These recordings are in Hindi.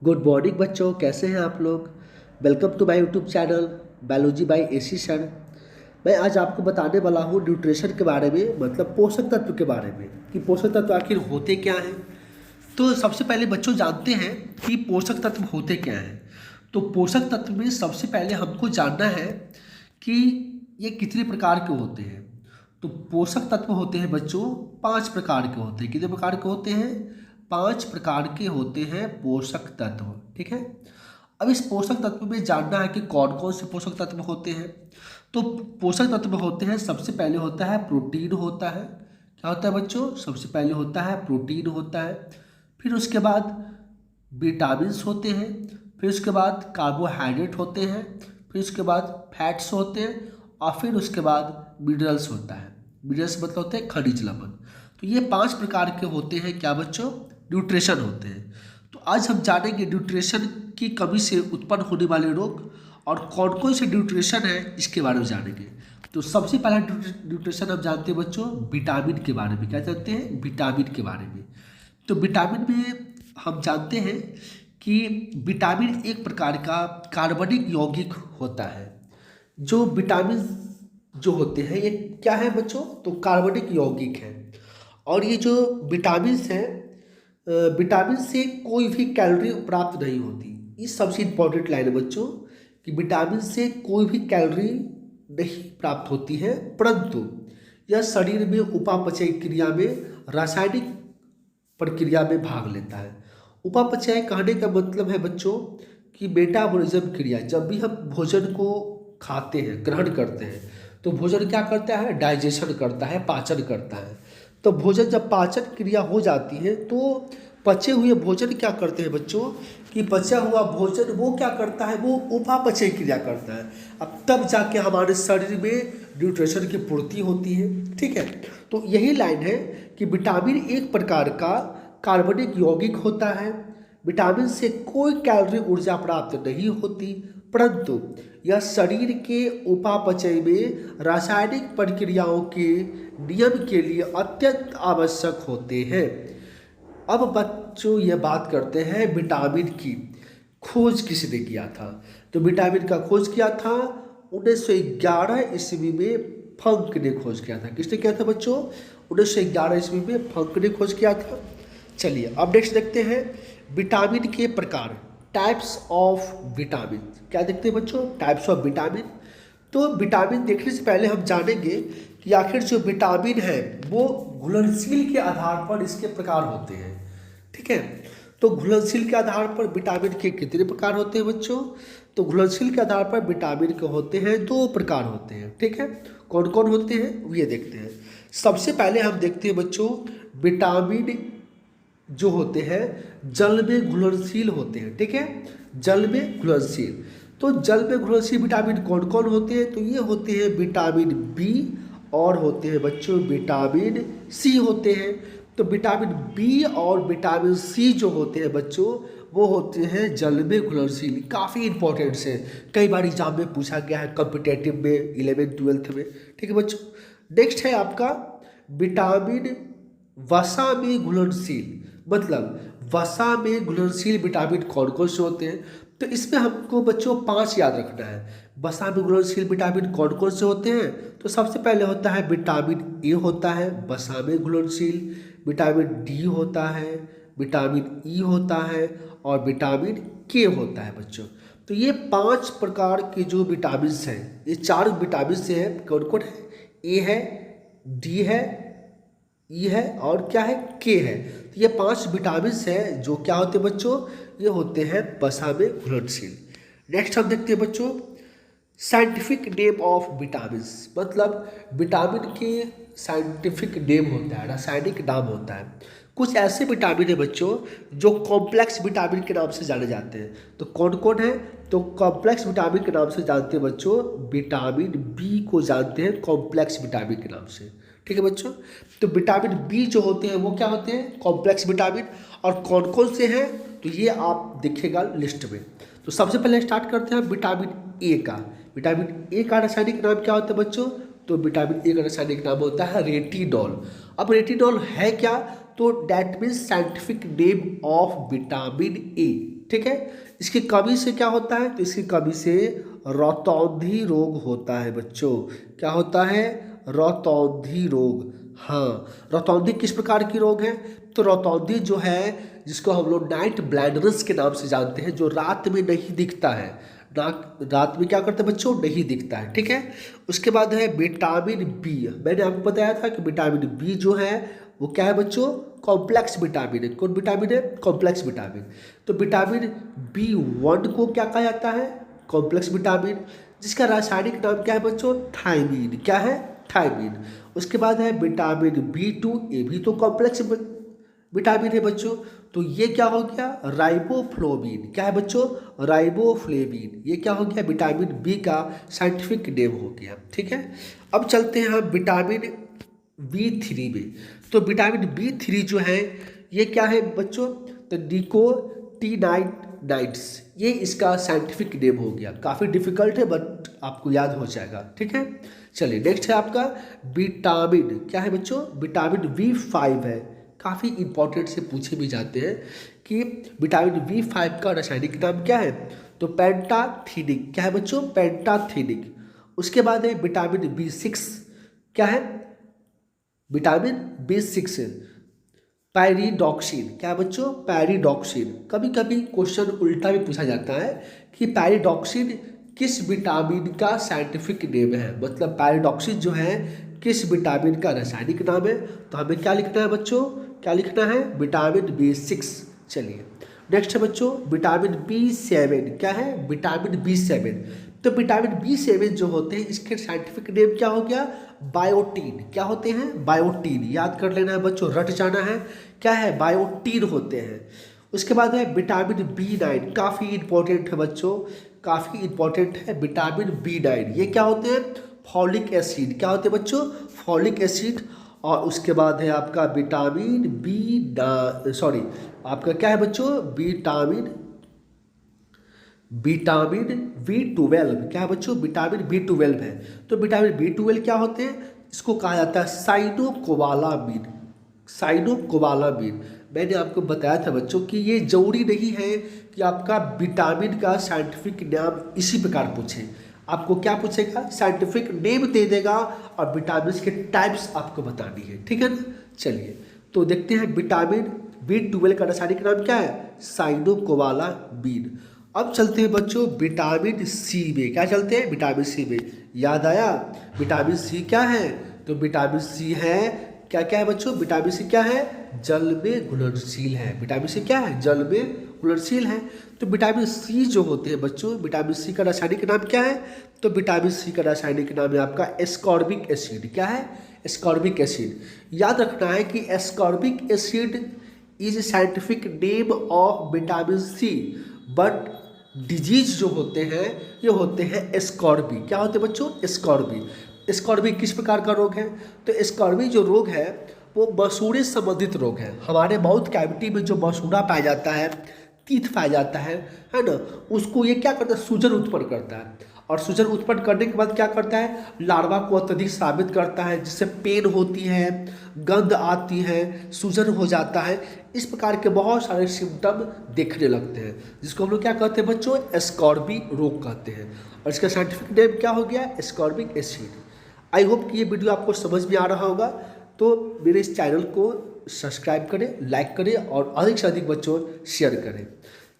गुड मॉर्निंग बच्चों, कैसे हैं आप लोग। Welcome to my YouTube channel biology by AC sir. मैं आज आपको बताने वाला हूँ न्यूट्रिशन के बारे में, मतलब पोषक तत्व के बारे में कि पोषक तत्व आखिर होते क्या हैं। तो सबसे पहले बच्चों जानते हैं कि पोषक तत्व होते क्या हैं। तो पोषक तत्व में सबसे पहले हमको जानना है कि ये कितने प्रकार के होते हैं। तो पोषक तत्व होते हैं बच्चों 5 प्रकार के होते हैं। कितने प्रकार के होते हैं? 5 प्रकार के होते हैं पोषक तत्व। ठीक है। अब इस पोषक तत्व में जानना है कि कौन कौन से पोषक तत्व होते हैं। तो पोषक तत्व होते हैं, सबसे पहले होता है प्रोटीन होता है। क्या होता है बच्चों? सबसे पहले होता है प्रोटीन होता है। फिर उसके बाद विटामिन्स होते हैं। फिर उसके बाद कार्बोहाइड्रेट होते हैं। फिर उसके बाद फैट्स होते हैं। और फिर उसके बाद मिनरल्स होता है। मिनरल्स मतलब होते हैं खनिज लवण। तो ये 5 प्रकार के होते हैं क्या बच्चों? न्यूट्रिशन होते हैं। तो आज हम जानेंगे न्यूट्रिशन की कमी से उत्पन्न होने वाले रोग और कौन कौन से न्यूट्रिशन है इसके बारे में जानेंगे। तो सबसे पहला न्यूट्रिशन हम जानते हैं बच्चों विटामिन के बारे में। क्या जानते हैं? विटामिन के बारे में। तो विटामिन में हम जानते हैं कि विटामिन एक प्रकार का कार्बनिक यौगिक होता है। जो विटामिन जो होते हैं ये क्या है बच्चों? तो कार्बनिक यौगिक है। और ये जो विटामिन है, विटामिन से कोई भी कैलोरी प्राप्त नहीं होती। ये सबसे इम्पोर्टेंट लाइन है बच्चों कि विटामिन से कोई भी कैलोरी नहीं प्राप्त होती है, परंतु यह शरीर में उपापचय क्रिया में रासायनिक प्रक्रिया में भाग लेता है। उपापचय कहने का मतलब है बच्चों कि मेटाबॉलिज्म क्रिया। जब भी हम भोजन को खाते हैं, ग्रहण करते हैं, तो भोजन क्या करता है? डाइजेशन करता है, पाचन करता है। तो भोजन जब पाचन क्रिया हो जाती है तो पचे हुए भोजन क्या करते हैं बच्चों कि पचा हुआ भोजन वो क्या करता है? वो उपापचय क्रिया करता है। अब तब जाके हमारे शरीर में न्यूट्रिशन की पूर्ति होती है। ठीक है। तो यही लाइन है कि विटामिन एक प्रकार का कार्बनिक यौगिक होता है। विटामिन से कोई कैलोरी ऊर्जा प्राप्त नहीं होती, परंतु यह शरीर के उपापचय में रासायनिक प्रक्रियाओं के नियम के लिए अत्यंत आवश्यक होते हैं। अब बच्चों ये बात करते हैं विटामिन की खोज किसने किया था। तो विटामिन का खोज किया था 1911 ईस्वी में फंक ने खोज किया था। किसने किया था बच्चों? 1911 ईस्वी में फंक ने खोज किया था। चलिए अब नेक्स्ट देखते हैं विटामिन के प्रकार, टाइप्स ऑफ विटामिन। क्या देखते हैं बच्चों? Types of vitamin. तो विटामिन देखने से पहले हम जानेंगे कि आखिर जो विटामिन है वो घुलनशील के आधार पर इसके प्रकार होते हैं। ठीक है। तो घुलनशील के आधार पर विटामिन के कितने प्रकार होते हैं बच्चों? तो घुलनशील के आधार पर विटामिन के होते हैं 2 प्रकार होते हैं। ठीक है। कौन कौन होते हैं ये देखते हैं। सबसे पहले हम देखते हैं बच्चों विटामिन जो होते हैं जल में घुलनशील होते हैं। ठीक है। जल में घुलनशील। तो जल में घुलनशील विटामिन कौन कौन होते हैं? तो ये होते हैं विटामिन बी और होते हैं बच्चों विटामिन सी होते हैं। तो विटामिन बी और विटामिन सी जो होते हैं बच्चों वो होते हैं जल में घुलनशील। काफ़ी इंपॉर्टेंट है, कई बार एग्जाम में पूछा गया है कॉम्पिटेटिव में 11th-12th में। ठीक है बच्चों। नेक्स्ट है आपका विटामिन वसा में घुलनशील। मतलब वसा में घुलनशील विटामिन कौन कौन से होते हैं? तो इसमें हमको बच्चों 5 याद रखना है। वसा में घुलनशील विटामिन कौन कौन से होते हैं? तो सबसे पहले होता है विटामिन ए होता है वसा में घुलनशील, विटामिन डी होता है, विटामिन ई होता है और विटामिन के होता है बच्चों। तो ये 5 प्रकार के जो विटामिन हैं, ये 4 विटामिन से है। कौन कौन है? ए है, डी है, ई है और क्या है? के है। तो ये 5 विटामिन है जो क्या होते हैं बच्चों? ये होते हैं वसा में घुलनशील। नेक्स्ट हम देखते हैं बच्चों साइंटिफिक नेम ऑफ विटामिन। मतलब विटामिन के साइंटिफिक नेम होता है, रासायनिक नाम होता है। कुछ ऐसे विटामिन है बच्चों जो कॉम्प्लेक्स विटामिन के नाम से जाने जाते हैं। तो कौन कौन है? तो कॉम्प्लेक्स विटामिन के नाम से जानते हैं बच्चों विटामिन बी को जानते हैं कॉम्प्लेक्स विटामिन के नाम से। ठीक है बच्चों। तो विटामिन बी जो होते हैं वो क्या होते हैं? Complex vitamin. और कौन कौन से हैं तो ये आप देखिएगा लिस्ट में। तो सबसे पहले स्टार्ट करते हैं विटामिन ए का। विटामिन ए का रासायनिक नाम क्या होता है बच्चों? तो विटामिन ए का रासायनिक नाम होता है रेटिनॉल। अब रेटिनॉल है क्या? तो that means scientific name of vitamin A, ठीक है। इसकी कमी से क्या होता है, तो इसकी कमी से रतौंधी रोग होता है बच्चों। क्या होता है, रतौंधी रोग। हाँ, रतौंधी किस प्रकार की रोग है, तो रतौंधी जो है जिसको हम लोग नाइट ब्लाइंडनेस के नाम से जानते हैं, जो रात में नहीं दिखता है, रात में क्या करते हैं बच्चों, नहीं दिखता है, ठीक है। उसके बाद है विटामिन बी। मैंने आपको बताया था कि विटामिन बी जो है वो क्या है बच्चों, कॉम्प्लेक्स विटामिन है। कौन विटामिन है, कॉम्प्लेक्स विटामिन। तो विटामिन B1 को क्या कहा जाता है, कॉम्प्लेक्स विटामिन, जिसका रासायनिक नाम क्या है बच्चों, थायमीन। क्या है, थायमीन। उसके बाद है विटामिन B2, ये भी तो कॉम्प्लेक्स विटामिन है बच्चों। तो ये क्या हो गया, राइबोफ्लोविन। क्या है बच्चों, राइबोफ्लेविन। ये क्या हो गया, विटामिन बी का साइंटिफिक नेम हो गया, ठीक है। अब चलते हैं हम विटामिन B3 में। तो विटामिन B3 जो है ये क्या है बच्चों, तो निकोटिनाइड्स, ये इसका साइंटिफिक नेम हो गया। काफ़ी डिफिकल्ट है बट आपको याद हो जाएगा, ठीक है। चलिए नेक्स्ट है आपका विटामिन, क्या है बच्चों, विटामिन B5 है। काफ़ी इंपॉर्टेंट से पूछे भी जाते हैं कि विटामिन B5 का रासायनिक नाम क्या है, तो पेंटाथीनिक। क्या है बच्चों, पेंटाथीनिक। उसके बाद है विटामिन B6, क्या है, विटामिन B6 पैरिडॉक्सिन। क्या है बच्चों, पैरिडॉक्सिन। कभी कभी क्वेश्चन उल्टा भी पूछा जाता है कि पैरिडॉक्सिन किस विटामिन का साइंटिफिक नेम है, मतलब पैरिडॉक्सिन जो है किस विटामिन का रासायनिक नाम है। तो हमें क्या लिखना है बच्चों, क्या लिखना है, विटामिन B6। चलिए नेक्स्ट है बच्चों विटामिन B7। क्या है, विटामिन B7। तो विटामिन B7 जो होते हैं इसके साइंटिफिक नेम क्या हो गया, बायोटीन। क्या होते हैं, बायोटीन। याद कर लेना है बच्चों, रट जाना है, क्या है, बायोटीन होते हैं। उसके बाद है विटामिन B9, काफ़ी इंपॉर्टेंट है बच्चों, काफ़ी इंपॉर्टेंट है विटामिन B9। ये क्या होते हैं, फॉलिक एसिड। क्या होते हैं बच्चों, फॉलिक एसिड। और उसके बाद है आपका विटामिन आपका क्या है बच्चों, विटामिन B12। क्या है बच्चों, विटामिन B12 है। तो विटामिन B12 क्या होते हैं, इसको कहा जाता है साइनोकोबालामिन। साइनोकोबालामिन। मैंने आपको बताया था बच्चों कि ये जरूरी नहीं है कि आपका विटामिन का साइंटिफिक नाम इसी प्रकार पूछे। आपको क्या पूछेगा, साइंटिफिक नेम दे देगा और विटामिन के टाइप्स आपको बतानी है, ठीक है ना। चलिए तो देखते हैं विटामिन B12 का रासायनिक नाम क्या है, साइनोकोबालामिन। अब चलते हैं बच्चों विटामिन सी में। क्या चलते हैं, विटामिन सी में। याद आया, विटामिन सी क्या है, तो विटामिन सी है क्या, क्या है बच्चों, विटामिन सी क्या है, जल में घुलनशील है। विटामिन सी क्या है, जल में घुलनशील है। तो विटामिन सी जो होते हैं बच्चों, विटामिन सी का रासायनिक नाम क्या है, तो विटामिन सी का रासायनिक नाम है आपका एस्कॉर्बिक एसिड। क्या है, एस्कॉर्बिक एसिड। याद रखना है कि ascorbic acid is scientific name of vitamin C, but disease जो होते हैं ये होते हैं एस्कॉर्बी। क्या होते हैं बच्चों, एस्कॉर्बी। एस्कॉर्बी किस प्रकार का रोग है, तो एस्कॉर्बी जो रोग है वो मसूड़े संबंधित रोग है। हमारे माउथ कैविटी में जो मसूड़ा पाया जाता है, तीत पाया जाता है ना, उसको ये क्या करता है, सूजन उत्पन्न करता है। और सूजन उत्पन्न करने के बाद क्या करता है, लार्वा को अत्यधिक साबित करता है, जिससे पेन होती है, गंध आती है, सूजन हो जाता है। इस प्रकार के बहुत सारे सिम्टम देखने लगते हैं, जिसको हम लोग क्या कहते हैं बच्चों, एस्कॉर्बी रोग कहते हैं। और इसका साइंटिफिक नेम क्या हो गया, एस्कॉर्बिक एसिड। आई होप कि ये वीडियो आपको समझ में आ रहा होगा। तो मेरे इस चैनल को सब्सक्राइब करें, लाइक करें और अधिक से अधिक बच्चों शेयर करें।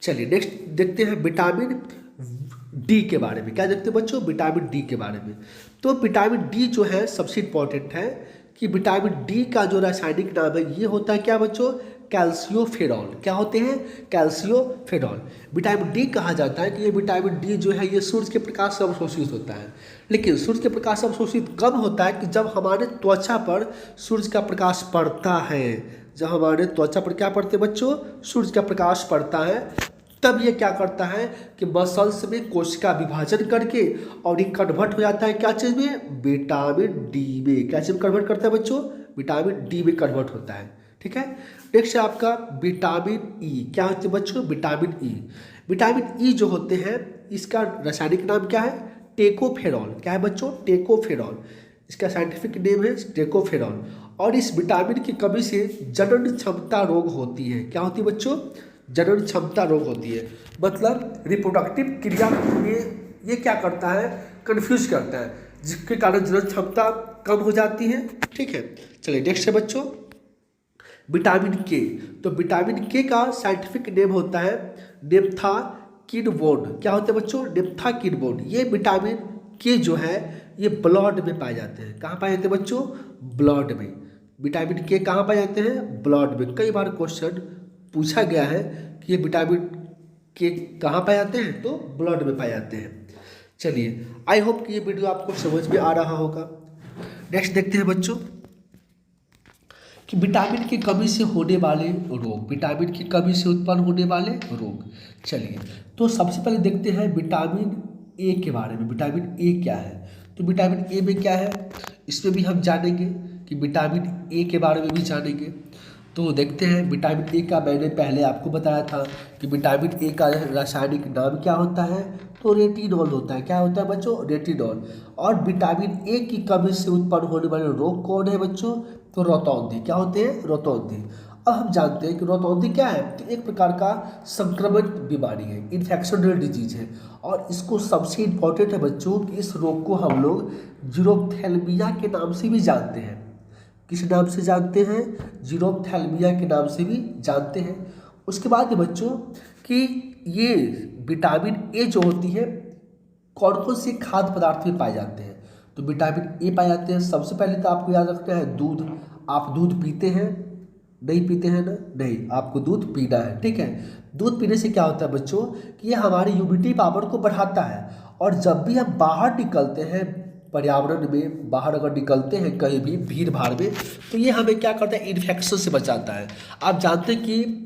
चलिए नेक्स्ट देखते हैं विटामिन डी के बारे में। क्या देखते हैं बच्चों, विटामिन डी के बारे में। तो विटामिन डी जो है सबसे इम्पॉर्टेंट है कि विटामिन डी का जो रासायनिक नाम है ये होता है क्या बच्चों, कैल्सियोफेरॉल। क्या होते हैं, कैल्सियोफेरॉल। विटामिन डी कहा जाता है कि ये विटामिन डी जो है ये सूर्य के प्रकाश से अवशोषित होता है। लेकिन सूर्य के प्रकाश से अवशोषित कब होता है, कि जब हमारे त्वचा पर सूर्य का प्रकाश पड़ता है। जब हमारे त्वचा पर क्या पड़ते हैं बच्चों, सूर्य का प्रकाश पड़ता है, तब ये क्या करता है कि मसल्स में कोशिका विभाजन करके और ये कन्वर्ट हो जाता है क्या चीज़ में, विटामिन डी में। क्या चीज़ में कन्वर्ट करता है बच्चों, विटामिन डी में कन्वर्ट होता है, ठीक है। नेक्स्ट है आपका विटामिन ई। क्या होते हैं बच्चों, विटामिन ई। विटामिन ई जो होते हैं इसका रासायनिक नाम क्या है, टेकोफेरॉल। क्या है बच्चों, टेकोफेरॉल। इसका साइंटिफिक नेम है टेकोफेरॉन। और इस विटामिन की कमी से जनन क्षमता रोग होती है। क्या होती है बच्चों? जनन क्षमता रोग होती है। मतलब रिप्रोडक्टिव क्रिया में ये क्या करता है, कंफ्यूज करता है, जिसके कारण जनन क्षमता कम हो जाती है। ठीक है, चलिए नेक्स्ट है बच्चों विटामिन के। तो विटामिन के का साइंटिफिक नेम होता है नेप्थाकिनोन। क्या होता है बच्चों? नेप्थाकिनोन। ये विटामिन के जो है ये ब्लड में पाए जाते हैं। कहाँ पाए जाते हैं बच्चों? ब्लड में। विटामिन के कहाँ पाए जाते हैं? ब्लड में। कई बार क्वेश्चन पूछा गया है कि ये विटामिन के कहाँ पाए जाते हैं, तो ब्लड में पाए जाते हैं। चलिए, आई होप कि ये वीडियो आपको समझ में आ रहा होगा। नेक्स्ट देखते हैं बच्चों कि विटामिन की कमी से होने वाले रोग, विटामिन की कमी से उत्पन्न होने वाले रोग। चलिए, तो सबसे पहले देखते हैं विटामिन ए के बारे में। विटामिन ए क्या है? तो विटामिन ए में क्या है, इसमें भी हम जानेंगे कि विटामिन ए के बारे में भी जानेंगे। तो देखते हैं विटामिन ए का मैंने पहले आपको बताया था कि विटामिन ए का रासायनिक नाम क्या होता है, तो रेटिनॉल होता है। क्या होता है बच्चों? रेटिनॉल। और विटामिन ए की कमी से उत्पन्न होने वाले रोग कौन है बच्चों? तो रतौंधी। क्या होते हैं? रतौंधी। अब हम जानते हैं कि रतौंधी क्या है, तो एक प्रकार का संक्रमण बीमारी है, इन्फेक्शनल डिजीज है। और इसको सबसे इम्पोर्टेंट है बच्चों कि इस रोग को हम लोग जीरोप्थेल्मिया के नाम से भी जानते हैं। किस नाम से जानते हैं? जीरोप्थेल्मिया के नाम से भी जानते हैं। उसके बाद बच्चों कि ये विटामिन ए जो होती है कौन कौन से खाद्य पदार्थ में पाए जाते हैं, तो विटामिन ए पाए जाते हैं सबसे पहले तो आपको याद रखना है दूध। आप दूध पीते हैं? नहीं पीते हैं ना? नहीं, आपको दूध पीना है। ठीक है, दूध पीने से क्या होता है बच्चों कि ये हमारी इम्यूनिटी पावर को बढ़ाता है। और जब भी हम बाहर निकलते हैं पर्यावरण में, बाहर अगर निकलते हैं कहीं भी भीड़ भाड़ में, तो ये हमें क्या करता है? इन्फेक्शन से बचाता है। आप जानते हैं कि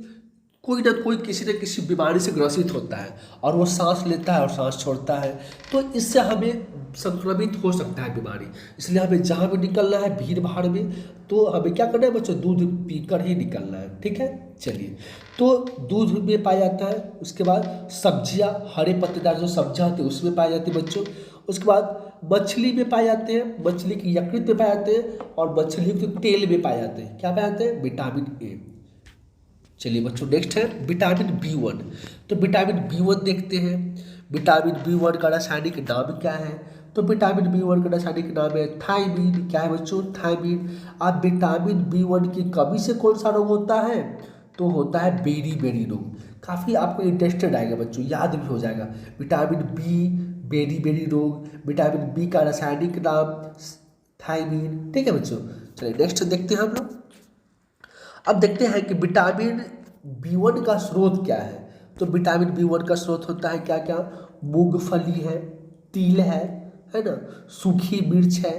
कोई ना कोई किसी न किसी बीमारी से ग्रसित होता है और वो सांस लेता है और सांस छोड़ता है, तो इससे हमें संक्रमित हो सकता है बीमारी। इसलिए हमें जहाँ भी निकलना है भीड़ भाड़ में, तो हमें क्या करना है बच्चों? दूध पीकर ही निकलना है। ठीक है, चलिए, तो दूध में पाया जाता है। उसके बाद सब्जियां, हरे पत्तेदार जो सब्जियां होती है उसमें पाई जाती है बच्चों। उसके बाद मछली में पाए जाते हैं, मछली की यकृत में पाए जाते हैं, और मछली के तेल में पाए जाते हैं। क्या पाए जाते हैं? Vitamin A. चलिए बच्चों नेक्स्ट है विटामिन बी1। तो विटामिन बी1 देखते हैं। विटामिन बी1 का रासायनिक नाम क्या है? तो विटामिन बी1 का रासायनिक नाम है थायमीन। क्या है बच्चों? थायमीन। अब विटामिन बी1 की कमी से कौन सा रोग होता है? तो होता है बेरी रोग। काफ़ी आपको इंटरेस्टेड आएगा बच्चों, याद भी हो जाएगा। विटामिन बी, बेरी रोग, विटामिन बी का रासायनिक नाम थायमीन। ठीक है बच्चों, चलिए नेक्स्ट देखते हैं हम लोग। अब देखते हैं कि विटामिन बी1 का स्रोत क्या है। तो विटामिन बी1 का स्रोत होता है क्या क्या? मूंगफली है, तिल है ना, सूखी मिर्च है,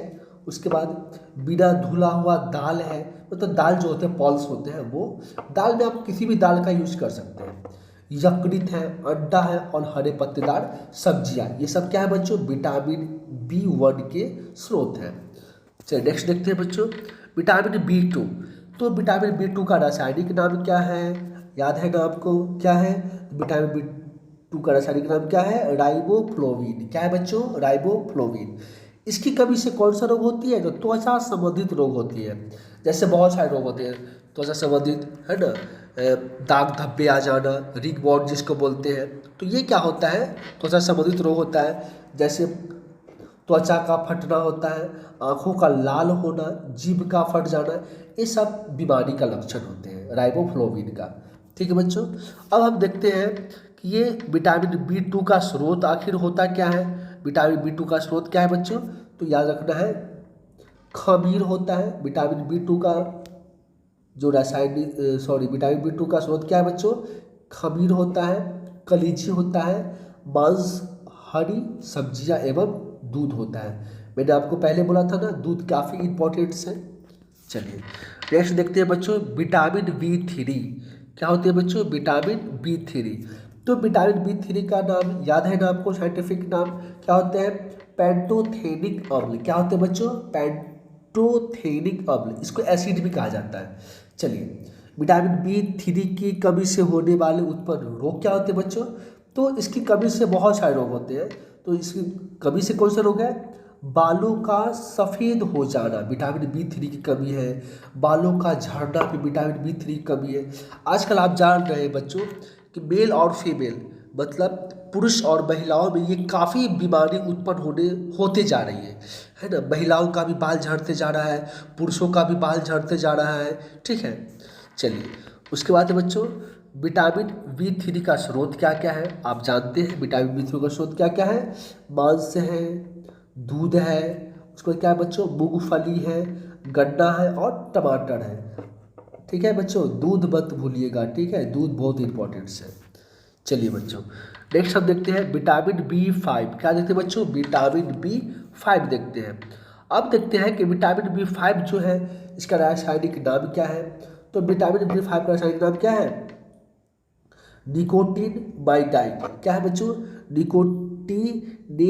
उसके बाद बिना धुला हुआ दाल है। मतलब दाल जो होते हैं पल्स होते हैं, वो दाल में आप किसी भी दाल का यूज कर सकते हैं। यकृत है, अंडा है, और हरे पत्तेदार सब्जियां, ये सब क्या है बच्चों? विटामिन बी1 के स्रोत हैं। चलिए नेक्स्ट देखते हैं बच्चों विटामिन बी2। तो विटामिन बी2 का रासायनिक नाम क्या है? याद है ना आपको? क्या है विटामिन बी2 का रासायनिक नाम? क्या है? राइबोफ्लोविन। क्या है बच्चों? राइबोफ्लोविन। इसकी कमी से कौन सा रोग होती है? तो त्वचा संबंधित रोग होती है। जैसे बहुत सारे रोग होते हैं त्वचा संबंधित, है ना, दाग धब्बे आ जाना, रिंगवॉर्म जिसको बोलते हैं। तो ये क्या होता है? त्वचा संबंधित रोग होता है। जैसे त्वचा का फटना होता है, आँखों का लाल होना, जीभ का फट जाना, ये सब बीमारी का लक्षण होते हैं राइबोफ्लोविन का। ठीक है बच्चों, अब हम देखते हैं कि ये विटामिन बी2 का स्रोत आखिर होता क्या है। विटामिन बी2 का स्रोत क्या है बच्चों? तो याद रखना है खमीर होता है। विटामिन बी2 का जो रासायनिक विटामिन बी2 का स्रोत क्या है बच्चों? खमीर होता है, कलीजी होता है, मांस, हरी सब्जियां एवं दूध होता है। मैंने आपको पहले बोला था ना, दूध काफ़ी इंपॉर्टेंट्स है। चलिए नेक्स्ट देखते हैं बच्चों विटामिन बी3। क्या होती है बच्चों? Vitamin B3. तो विटामिन बी3 का नाम याद है ना आपको? साइंटिफिक नाम क्या होते हैं? पैंटोथेनिक अम्ल। क्या होते हैं बच्चों? पैंटोथेनिक अम्ल। इसको एसिड भी कहा जाता है। चलिए, विटामिन बी3 की कमी से होने वाले उत्पन्न रोग क्या होते हैं बच्चों? तो इसकी कमी से बहुत सारे रोग होते हैं। तो इसकी कमी से कौन सा रोग है? बालों का सफ़ेद हो जाना, विटामिन बी3 की कमी है। बालों का झड़ना भी विटामिन बी3 की कमी है। आजकल आप जान रहे हैं बच्चों कि मेल और फीमेल मतलब पुरुष और महिलाओं में ये काफ़ी बीमारी उत्पन्न होते जा रही है ना। महिलाओं का भी बाल झड़ते जा रहा है, पुरुषों का भी बाल झड़ते जा रहा है, ठीक है। चलिए उसके बाद है बच्चों विटामिन बी3 का स्रोत क्या क्या है। आप जानते हैं विटामिन बी3 का स्रोत क्या क्या है। मांस है, दूध है, उसके बाद क्या है बच्चों, मूंगफली है, गन्ना है और टमाटर है, ठीक है बच्चों। दूध मत भूलिएगा, ठीक है, दूध बहुत इंपॉर्टेंट है। चलिए बच्चों नेक्स्ट हम देखते हैं विटामिन बी5। क्या देखते हैं बच्चों, विटामिन बी5 देखते हैं। अब देखते हैं कि विटामिन बी5 जो है इसका रासायनिक नाम क्या है। तो विटामिन बी5 का रासायनिक नाम क्या है, निकोटिनमाइड। क्या है बच्चों, निकोटिनेमाइड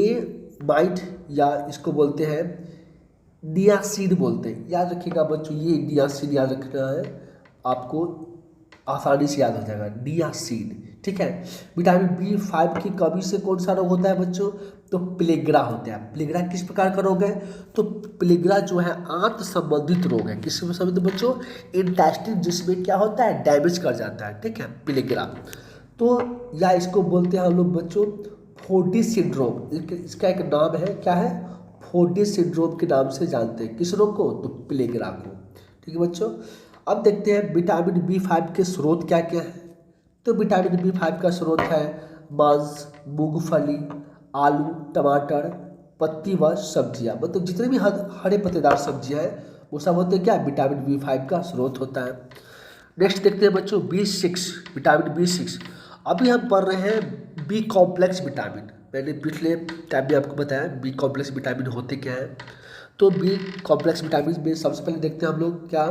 या इसको बोलते हैं नियासिन बोलते हैं। याद रखिएगा बच्चों, ये नियासिन याद रखना है आपको, आसानी से याद हो जाएगा, नियासिन, ठीक है। विटामिन बी5 की कमी से कौन सा रोग होता है बच्चों, तो प्लेग्रा होता है। प्लेग्रा किस प्रकार का रोग है, तो प्लेग्रा जो है आंत संबंधित रोग है। किससे संबंधित बच्चों, इंटेस्टाइन जिसमें क्या होता है, डैमेज कर जाता है, ठीक है, प्लेग्रा। तो या इसको बोलते हैं हम लोग बच्चों फोर्टी सिंड्रोम। इसका एक नाम है, क्या है, फोर्टी सिंड्रोम के नाम से जानते हैं। किस रोग को, तो प्लेग्रा को, ठीक है बच्चों। अब देखते हैं विटामिन बी5 के स्रोत क्या क्या है। तो विटामिन बी5 का स्रोत है मांस, मूंगफली, आलू, टमाटर, पत्ती व सब्जियां, मतलब जितने भी हरे पत्तेदार सब्जियां हैं वो सब होते हैं क्या, विटामिन बी5 का स्रोत होता है। नेक्स्ट देखते हैं बच्चों बी6, विटामिन बी6। अभी हम पढ़ रहे हैं बी कॉम्प्लेक्स विटामिन। मैंने पिछले टाइम में आपको बताया बी कॉम्प्लेक्स विटामिन होते क्या है। तो बी कॉम्प्लेक्स विटामिन में सबसे पहले देखते हैं हम लोग क्या,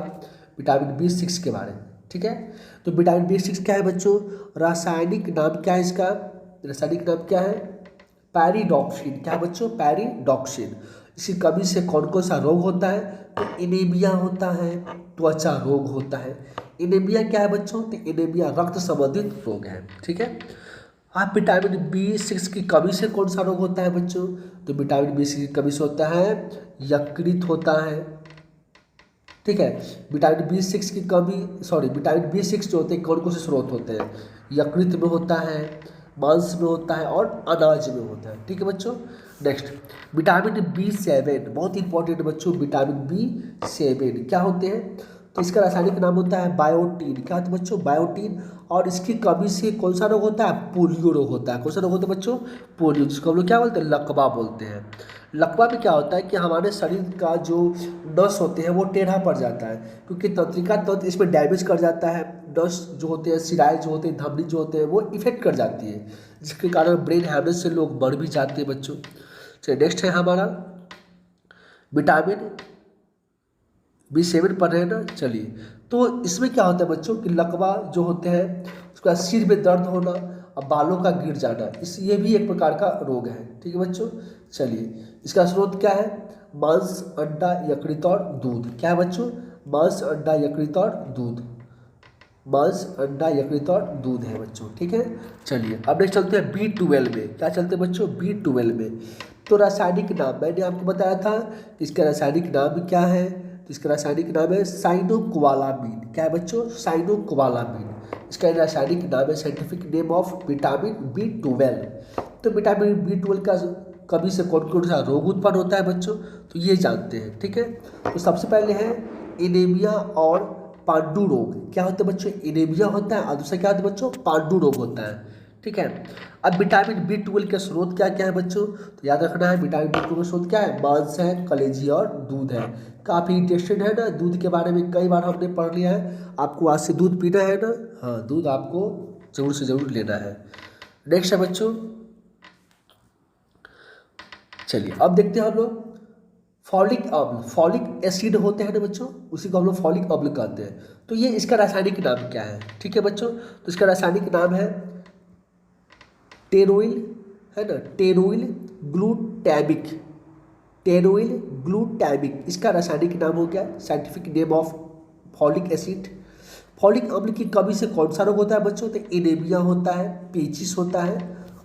विटामिन बी6 के बारे में, ठीक है। तो विटामिन बी6 क्या है बच्चों, रासायनिक नाम क्या है इसका, रासायनिक नाम क्या है, पैरिडॉक्सिन। क्या है बच्चों, पैरिडॉक्सिन। इसकी कमी से कौन कौन सा रोग होता है, तो एनीमिया होता है, त्वचा रोग होता है। एनीमिया क्या है बच्चों, तो एनीमिया रक्त संबंधित रोग है, ठीक है। हाँ, विटामिन बी6 की कमी से कौन सा रोग होता है बच्चों, तो विटामिन बी6 की कमी से होता है यकृत होता है, ठीक है। विटामिन बी6 की कमी, सॉरी, विटामिन बी6 जो होते हैं कौन कौन से स्रोत होते हैं, यकृत में होता है, मांस में होता है और अनाज में होता है, ठीक है बच्चों। नेक्स्ट विटामिन बी7, बहुत इंपॉर्टेंट बच्चों, विटामिन बी7 क्या होते हैं, तो इसका रासायनिक नाम होता है बायोटीन। क्या होता है बच्चों, बायोटीन। और इसकी कमी से कौन सा रोग होता है, पोलियो रोग होता है। कौन सा रोग होता है बच्चों, पोलियो, जिसको हम लोग क्या बोलते हैं, लकवा बोलते हैं। लकवा में क्या होता है कि हमारे शरीर का जो नस होते हैं वो टेढ़ा पड़ जाता है, क्योंकि तंत्रिका तंत्र इसमें डैमेज कर जाता है। नस जो होते हैं, सिराएं जो होते हैं, धमनी जो होते हैं वो इफेक्ट कर जाती है, जिसके कारण ब्रेन हैमरेज से लोग मर भी जाते हैं बच्चों। चलिए नेक्स्ट है हमारा विटामिन बी7 पढ़ रहे हैं ना। चलिए तो इसमें क्या होता है बच्चों कि लकवा जो होते हैं उसके बाद सिर में दर्द होना और बालों का गिर जाना, इस ये भी एक प्रकार का रोग है, ठीक है बच्चों। चलिए इसका स्रोत क्या है, मांस, अंडा, यकृत और दूध। क्या है बच्चों, मांस, अंडा, यकृत और दूध। मांस, अंडा, यकृत और दूध है बच्चों, ठीक है। चलिए अब नेक्स्ट चलते हैं बी12 में। क्या चलते हैं बच्चों, बी12 में। तो रासायनिक नाम मैंने आपको बताया था कि इसका रासायनिक नाम क्या है, तो इसका रासायनिक नाम है साइनोकोबालामीन। क्या है बच्चों, साइनोकोबालामीन। इसका रासायनिक नाम है, scientific name of vitamin B12. तो विटामिन बी12 का कमी से कौन कौन सा रोग उत्पन्न होता है बच्चों, तो ये जानते हैं, ठीक है। तो सबसे पहले है एनीमिया और पांडु रोग। क्या होता है बच्चों, एनीमिया होता है और दूसरा क्या होता है बच्चों, पांडु रोग होता है, ठीक है। अब विटामिन बी12 के स्रोत क्या क्या है बच्चों, तो याद रखना है विटामिन बी12 का स्रोत क्या है, मांस है, कलेजी और दूध है। काफ़ी इंटरेस्टेड है ना, दूध के बारे में कई बार हमने पढ़ लिया है। आपको आज से दूध पीना है ना, हाँ, दूध आपको जरूर से जरूर लेना है। नेक्स्ट है बच्चों, चलिए अब देखते हैं हम लोग फॉलिक अम्ल। फॉलिक एसिड होते हैं ना बच्चों, उसी को हम लोग फॉलिक अम्ल कहते हैं। तो ये इसका रासायनिक नाम क्या है, ठीक है बच्चों। तो इसका रासायनिक नाम है टेरोइल, है ना, टेरोइल ग्लूटैमिक। टेरोइल ग्लूटैमिक इसका रासायनिक नाम हो गया, scientific name of folic acid. Folic अम्ल की कमी से कौन सा रोग होता है बच्चों, तो एनीमिया होता है, पेचिस होता है।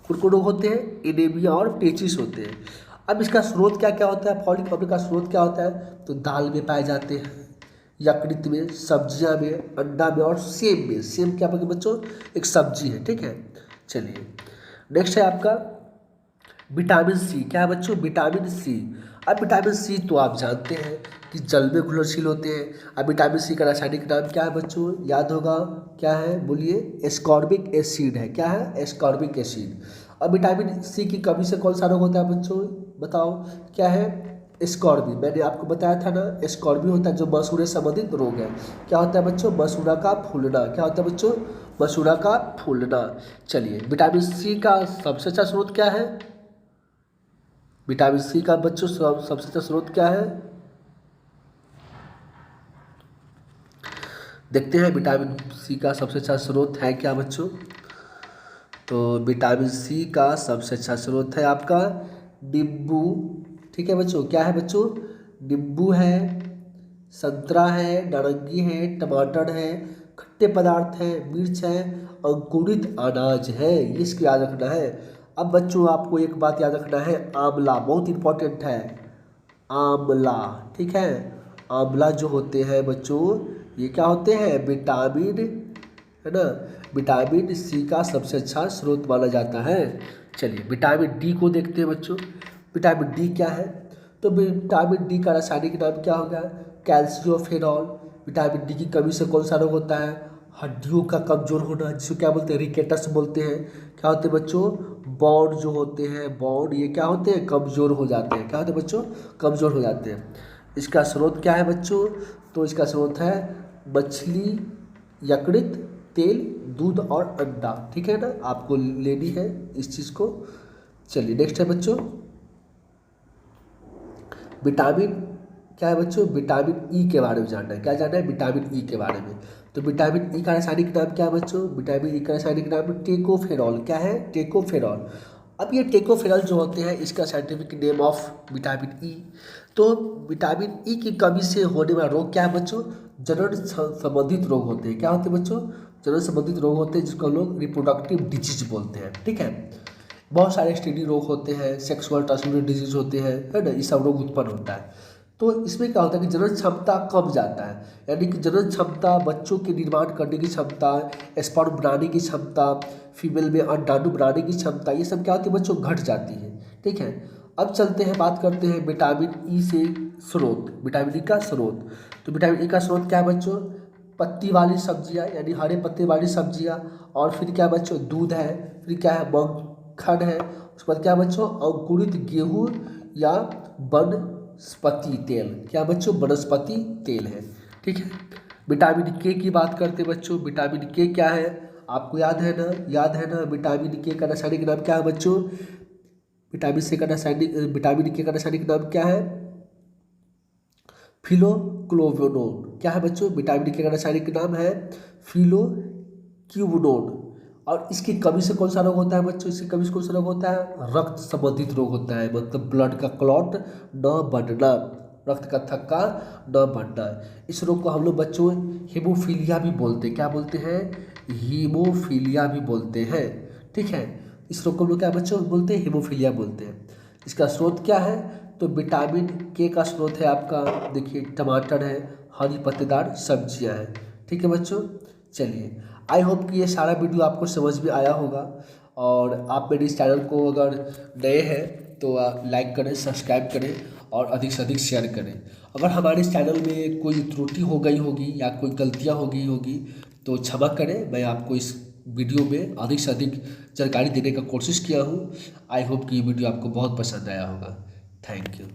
कौन कौन रोग होते हैं, एनीमिया और पेचिस होते हैं। अब इसका स्रोत क्या क्या होता है, फॉलिक एसिड का स्रोत क्या होता है, तो दाल में पाए जाते हैं, यकृत में, सब्जियां में, अंडा में और सेब में। सेब क्या बच्चों, एक सब्जी है, ठीक है। चलिए नेक्स्ट है आपका विटामिन सी। क्या है बच्चों, विटामिन सी। अब विटामिन सी तो आप जानते हैं कि जल में घुलनशील होते हैं। अब विटामिन सी का रासायनिक नाम क्या है बच्चों, याद होगा, क्या है बोलिए, एस्कॉर्बिक एसिड है। क्या है, एस्कॉर्बिक एसिड। अब विटामिन सी की कमी से कौन सा रोग होता है बच्चों, बताओ, क्या है, स्कॉर्बी। मैंने आपको बताया था ना, स्कॉर्बी होता है जो मसूड़े संबंधित रोग है। क्या होता है बच्चों, मसूड़ा का फूलना। क्या होता है बच्चों, मसूड़ा का फूलना। चलिए विटामिन सी का सबसे अच्छा स्रोत क्या है, विटामिन सी का बच्चों सबसे अच्छा स्रोत क्या है, देखते हैं विटामिन सी का सबसे अच्छा स्रोत है क्या बच्चों। तो विटामिन सी का सबसे अच्छा स्रोत है आपका नींबू, ठीक है बच्चों। क्या है बच्चों, नींबू है, संतरा है, नारंगी है, टमाटर है, खट्टे पदार्थ है, मिर्च है, अंकुरित अनाज है, ये इसको याद रखना है। अब बच्चों आपको एक बात याद रखना है, आंवला बहुत इंपॉर्टेंट है, आंवला, ठीक है। आंवला जो होते हैं बच्चों, ये क्या होते हैं, विटामिन, है ना, विटामिन सी का सबसे अच्छा स्रोत माना जाता है। चलिए विटामिन डी को देखते हैं बच्चों। विटामिन डी क्या है, तो विटामिन डी का रासायनिक नाम क्या होगा, कैल्शियोफेरॉल। विटामिन डी की कमी से कौन सा रोग होता है, हड्डियों का कमजोर होना, जिसको क्या बोलते हैं, रिकेटस बोलते हैं। क्या होते हैं बच्चों, बॉन्ड जो होते हैं, बॉन्ड ये क्या होते हैं, कमजोर हो जाते हैं। क्या होते हैं बच्चों, कमजोर हो जाते हैं। इसका स्रोत क्या है बच्चों, तो इसका स्रोत है मछली, यकृत, तेल, दूध और अंडा, ठीक है ना, आपको लेनी है इस चीज़ को। चलिए नेक्स्ट है बच्चों विटामिन, क्या है बच्चों, विटामिन ई के बारे में जानना है। क्या जानना है, विटामिन ई के बारे में। तो विटामिन ई का रासायनिक नाम क्या है बच्चों, विटामिन ई का रासायनिक नाम टेकोफेरॉल। क्या है, टेकोफेरॉल। अब ये टेकोफेरॉल जो होते हैं, इसका scientific name of vitamin E. तो विटामिन ई की कमी से होने वाला रोग क्या है बच्चों, जनन संबंधित रोग होते हैं। क्या होते हैं बच्चों, जनन संबंधित रोग होते हैं, जिसको हम लोग रिप्रोडक्टिव डिजीज बोलते हैं, ठीक है। बहुत सारे एसटीडी रोग होते हैं, सेक्सुअल ट्रांसमिटेड डिजीज होते हैं, है ना, ये सब रोग उत्पन्न होता है। तो इसमें क्या होता है कि जनन क्षमता कम जाता है, यानी कि जनन क्षमता, बच्चों के निर्माण करने की क्षमता, स्पर्म बनाने की क्षमता, फीमेल में अंडाणु बनाने की क्षमता, ये सब क्या होती है बच्चों, घट जाती है, ठीक है। अब चलते हैं, बात करते हैं विटामिन ई से स्रोत, विटामिन ई का स्रोत। तो विटामिन ई का स्रोत क्या है बच्चों, पत्ती वाली सब्जियां, यानी हरे पत्ते वाली सब्जियां, और फिर क्या बच्चों, दूध है, फिर क्या है, मक्खन है, उसके बाद क्या बच्चों, अंकुरित गेहूँ या वनस्पति तेल। क्या बच्चों, वनस्पति तेल है, ठीक है। विटामिन के की बात करते हैं बच्चों। विटामिन के क्या है, आपको याद है ना, याद है ना, विटामिन के का रासायनिक नाम क्या है बच्चों, विटामिन के का रासायनिक नाम क्या है, फिलोक्लोविनोन। क्या है बच्चों, विटामिन के का रासायनिक नाम है फिलोक्यूबिनोन। और इसकी कमी से कौन सा रोग होता है बच्चों, इसकी कमी से कौन सा रोग होता है, रक्त संबंधित रोग होता है, मतलब ब्लड का क्लॉट न बनना, रक्त का थक्का न बनना। इस रोग को हम लोग बच्चों हीमोफीलिया भी बोलते हैं। क्या बोलते हैं, हीमोफीलिया भी बोलते हैं, ठीक है। इस रोग को हम लोग क्या बच्चों बोलते हैं, हीमोफीलिया बोलते हैं। इसका स्रोत क्या है, तो विटामिन के का स्रोत है आपका, देखिए, टमाटर है, हरी पत्तेदार सब्जियां हैं, ठीक है बच्चों। चलिए आई होप कि ये सारा वीडियो आपको समझ में आया होगा, और आप मेरे इस चैनल को अगर नए हैं तो आप लाइक करें, सब्सक्राइब करें और अधिक से अधिक शेयर करें। अगर हमारे इस चैनल में कोई त्रुटि हो गई होगी या कोई गलतियाँ हो गई होगी तो क्षमा करें। मैं आपको इस वीडियो में अधिक से अधिक जानकारी देने का कोशिश किया हूँ। आई होप कि ये वीडियो आपको बहुत पसंद आया होगा। Thank you.